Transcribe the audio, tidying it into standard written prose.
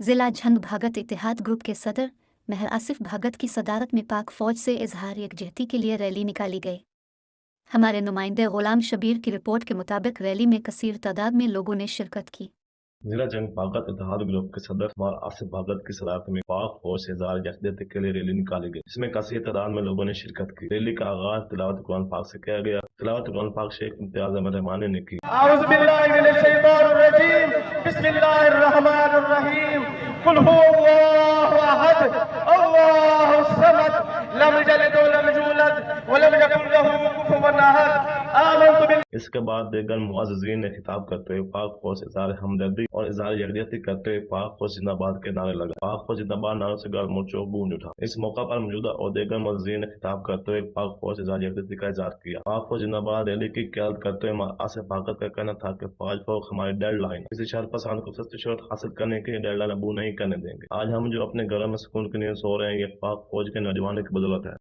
ضلع جھنگ بھاگت اتحاد گروپ کے صدر مہر آصف بھاگت کی صدارت میں پاک فوج سے اظہار یکجہتی کے لیے ریلی نکالی گئی۔ ہمارے نمائندے غلام شبیر کی رپورٹ کے مطابق ریلی میں کثیر تعداد میں لوگوں نے شرکت کی۔ ضلع جنگ بھاگت اتحاد گروپ کے صدر مہر آصف بھاگت کی صدارت میں پاک فوج سے اظہار یکجہتی کے لیے ریلی نکالی گئی، جس میں کثیر تعداد میں لوگوں نے شرکت کی۔ ریلی کا آغاز تلاوت قرآن پاک سے کیا گیا۔ تلاوت قرآن پاک شیخ امتیاز احمد رحمانی نے کی۔ اعوذ باللہ من الشیطان الرجیم، بسم اللہ الرحمن الرحیم، قل هو اللہ احد اللہ الصمد لم یلد ولم یولد ولم یکن له کفوا احد آمنت باللہ۔ اس کے بعد دیگر معززین نے خطاب کرتے ہوئے پاک فوج سے اظہار ہمدردی اور اظہار یکجہتی کرتے ہوئے پاک فوج زندہ باد کے نعرے لگائے۔ پاک فوج زندہ باد نعروں سے گال مورچوں گونج اٹھا۔ اس موقع پر موجودہ اور دیگر معززین نے خطاب کرتے ہوئے پاک فوج سے اظہار یکجہتی کا اظہار کیا۔ پاک فوج زندہ باد ریلی کی قیادت کرتے ہوئے مہر آصف بھاگت کا کہنا تھا کہ فوج فوق ہماری ڈیڈ لائن، کسی شر پسند کو سستی شہرت حاصل کرنے کی ڈیڈ لائن عبور نہیں کرنے دیں گے۔ آج ہم جو اپنے گھروں میں سکون کی نیند سو رہے ہیں، یہ پاک فوج کے نوجوانوں کی بدولت ہے۔